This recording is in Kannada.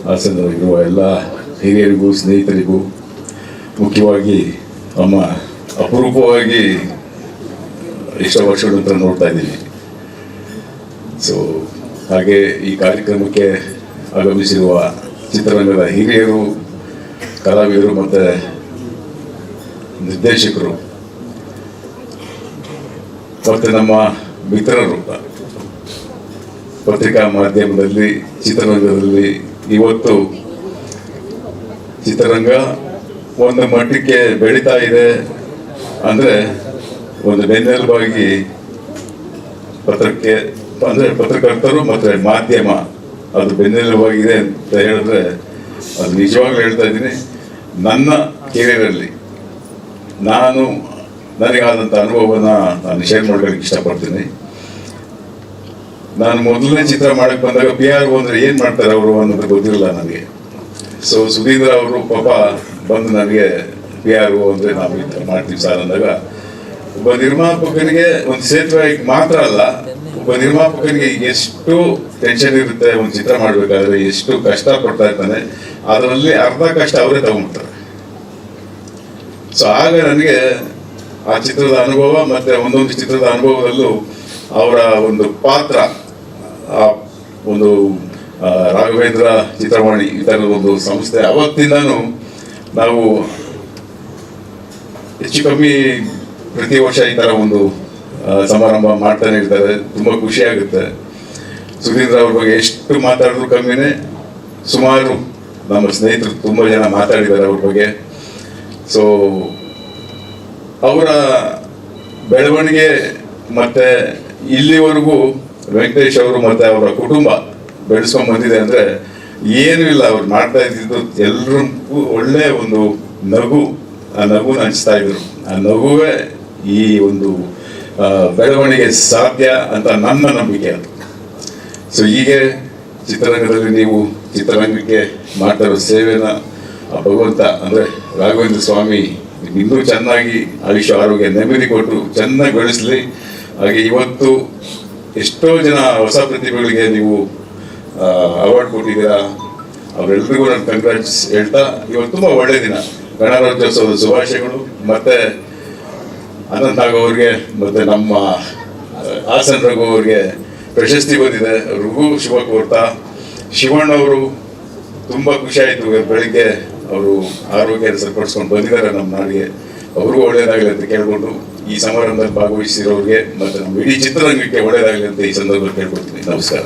ಹಾಸನದಲ್ಲಿರುವ ಎಲ್ಲ ಹಿರಿಯರಿಗೂ ಸ್ನೇಹಿತರಿಗೂ ಮುಖ್ಯವಾಗಿ ಅಮ್ಮ ಅಪರೂಪವಾಗಿ ಎಷ್ಟೋ ವರ್ಷಗಳ ನಂತರ ನೋಡ್ತಾ ಇದ್ದೀವಿ. ಸೊ ಹಾಗೆ ಈ ಕಾರ್ಯಕ್ರಮಕ್ಕೆ ಆಗಮಿಸಿರುವ ಚಿತ್ರರಂಗದ ಹಿರಿಯರು, ಕಲಾವಿದರು ಮತ್ತು ನಿರ್ದೇಶಕರು ಮತ್ತು ನಮ್ಮ ಮಿತ್ರರು ಪತ್ರಿಕಾ ಮಾಧ್ಯಮದಲ್ಲಿ, ಚಿತ್ರರಂಗದಲ್ಲಿ ಇವತ್ತು ಚಿತ್ರರಂಗ ಒಂದು ಮಟ್ಟಕ್ಕೆ ಬೆಳೀತಾ ಇದೆ ಅಂದರೆ ಒಂದು ಬೆನ್ನೆಲುಬಾಗಿ ಪತ್ರಕರ್ತರು ಮತ್ತು ಮಾಧ್ಯಮ ಅದು ಬೆನ್ನೆಲುಬಾಗಿದೆ ಅಂತ ಹೇಳಿದ್ರೆ ಅದು ನಿಜವಾಗ್ಲೂ ಹೇಳ್ತಾ ಇದ್ದೀನಿ. ನನ್ನ ಕೆರಿಯರಲ್ಲಿ ನನಗಾದಂಥ ಅನುಭವವನ್ನು ನಾನು ಶೇರ್ ಮಾಡ್ಕೊಳ್ಳಿಕ್ಕೆ ಇಷ್ಟಪಡ್ತೀನಿ. ನಾನು ಮೊದಲನೇ ಚಿತ್ರ ಮಾಡಕ್ಕೆ ಬಂದಾಗ PR ಅಂದರೆ ಏನು ಮಾಡ್ತಾರೆ ಅವರು ಅನ್ನೋದು ಗೊತ್ತಿರಲಿಲ್ಲ ನನಗೆ. ಸೊ ಸುಧೀಂದ್ರ ಅವರು ಪಾಪ ಬಂದು ನನಗೆ PR ಅಂದರೆ ನಾವು ಈ ಥರ ಮಾಡ್ತೀವಿ ಸರ್ ಅಂದಾಗ, ಒಬ್ಬ ನಿರ್ಮಾಪಕನಿಗೆ ಒಂದು ಸೇತುವೆ ಮಾತ್ರ ಅಲ್ಲ, ಒಬ್ಬ ನಿರ್ಮಾಪಕನಿಗೆ ಎಷ್ಟು ಟೆನ್ಷನ್ ಇರುತ್ತೆ ಒಂದು ಚಿತ್ರ ಮಾಡಬೇಕಾದ್ರೆ, ಎಷ್ಟು ಕಷ್ಟ ಪಡ್ತಾ ಇರ್ತಾನೆ, ಅದರಲ್ಲಿ ಅರ್ಧ ಕಷ್ಟ ಅವರೇ ತಗೊಂಡ್ಬಿಡ್ತಾರೆ. ಸೊ ಆಗ ನನಗೆ ಆ ಚಿತ್ರದ ಅನುಭವ ಮತ್ತು ಒಂದೊಂದು ಚಿತ್ರದ ಅನುಭವದಲ್ಲೂ ಅವರ ಒಂದು ಪಾತ್ರ, ಒಂದು ರಾಘವೇಂದ್ರ ಚಿತ್ರವಾಣಿ ಈ ಥರದ ಒಂದು ಸಂಸ್ಥೆ ಅವತ್ತಿಂದನೂ ನಾವು ಹೆಚ್ಚು ಕಮ್ಮಿ ಪ್ರತಿ ವರ್ಷ ಈ ಥರ ಒಂದು ಸಮಾರಂಭ ಮಾಡ್ತಾನೆ ಇರ್ತಾರೆ. ತುಂಬ ಖುಷಿಯಾಗುತ್ತೆ. ಸುಧೀಂದ್ರ ಅವ್ರ ಬಗ್ಗೆ ಎಷ್ಟು ಮಾತಾಡಿದ್ರು ಕಮ್ಮಿನೇ. ಸುಮಾರು ನಮ್ಮ ಸ್ನೇಹಿತರು ತುಂಬ ಜನ ಮಾತಾಡಿದ್ದಾರೆ ಅವ್ರ ಬಗ್ಗೆ. ಸೊ ಅವರ ಬೆಳವಣಿಗೆ ಮತ್ತು ಇಲ್ಲಿವರೆಗೂ ವೆಂಕಟೇಶ್ ಅವರು ಮತ್ತು ಅವರ ಕುಟುಂಬ ಬೆಳೆಸ್ಕೊಂಡು ಬಂದಿದೆ ಅಂದರೆ ಏನೂ ಇಲ್ಲ. ಅವ್ರು ಮಾಡ್ತಾ ಇದ್ದಿದ್ದು ಎಲ್ರಿಗೂ ಒಳ್ಳೆಯ ಒಂದು ನಗು, ಆ ನಗುನ ಹಂಚ್ತಾ ಇದ್ರು. ಆ ನಗುವೇ ಈ ಒಂದು ಬೆಳವಣಿಗೆ ಸಾಧ್ಯ ಅಂತ ನನ್ನ ನಂಬಿಕೆ ಅದು. ಸೊ ಹೀಗೆ ಚಿತ್ರರಂಗದಲ್ಲಿ ನೀವು ಚಿತ್ರರಂಗಕ್ಕೆ ಮಾಡ್ತಾ ಇರೋ ಸೇವೆನ ಭಗವಂತ ಅಂದರೆ ರಾಘವೇಂದ್ರ ಸ್ವಾಮಿ ಇನ್ನೂ ಚೆನ್ನಾಗಿ ಆಯುಷ್ಯ ಆರೋಗ್ಯ ನೆಮ್ಮದಿ ಕೊಟ್ಟು ಚೆನ್ನಾಗಿ ಬೆಳೆಸಲಿ. ಹಾಗೆ ಇವತ್ತು ಎಷ್ಟೋ ಜನ ಹೊಸ ಪ್ರತಿಭೆಗಳಿಗೆ ನೀವು ಅವಾರ್ಡ್ ಕೊಟ್ಟಿದ್ದೀರಾ, ಅವರೆಲ್ಲರಿಗೂ ನಾನು ಕಂಗ್ರಾಟ್ಸ್ ಹೇಳ್ತಾ, ಇವತ್ತು ತುಂಬ ಒಳ್ಳೆಯ ದಿನ. ಗಣರಾಜ್ಯೋತ್ಸವದ ಶುಭಾಶಯಗಳು. ಮತ್ತು ಅನಂತ್ ನಾಗ್ ಅವ್ರಿಗೆ ಮತ್ತು ನಮ್ಮ ಹಾಸನ ರಘು ಅವ್ರಿಗೆ ಪ್ರಶಸ್ತಿ ಬಂದಿದೆ, ಅವ್ರಿಗೂ ಶುಭ ಕೋರ್ತಾ. ಶಿವಣ್ಣ ಅವರು ತುಂಬ ಖುಷಿಯಾಯಿತು, ಬೆಳಿಗ್ಗೆ ಅವರು ಆರೋಗ್ಯ ಸರಿಪಡಿಸ್ಕೊಂಡು ಬಂದಿದ್ದಾರೆ ನಮ್ಮ ನಾಡಿಗೆ. ಅವ್ರಿಗೂ ಒಳ್ಳೆಯದಾಗಲಿ ಅಂತ ಕೇಳ್ಕೊಂಡು ಈ ಸಮಾರಂಭದಲ್ಲಿ ಭಾಗವಹಿಸಿರೋರಿಗೆ ಮತ್ತು ನಮ್ಮ ಇಡೀ ಚಿತ್ರರಂಗಕ್ಕೆ ಒಳ್ಳೆಯದಾಗಲಿ ಅಂತ ಈ ಸಂದರ್ಭದಲ್ಲಿ ಕೇಳ್ಕೊಳ್ತೀನಿ. ನಮಸ್ಕಾರ.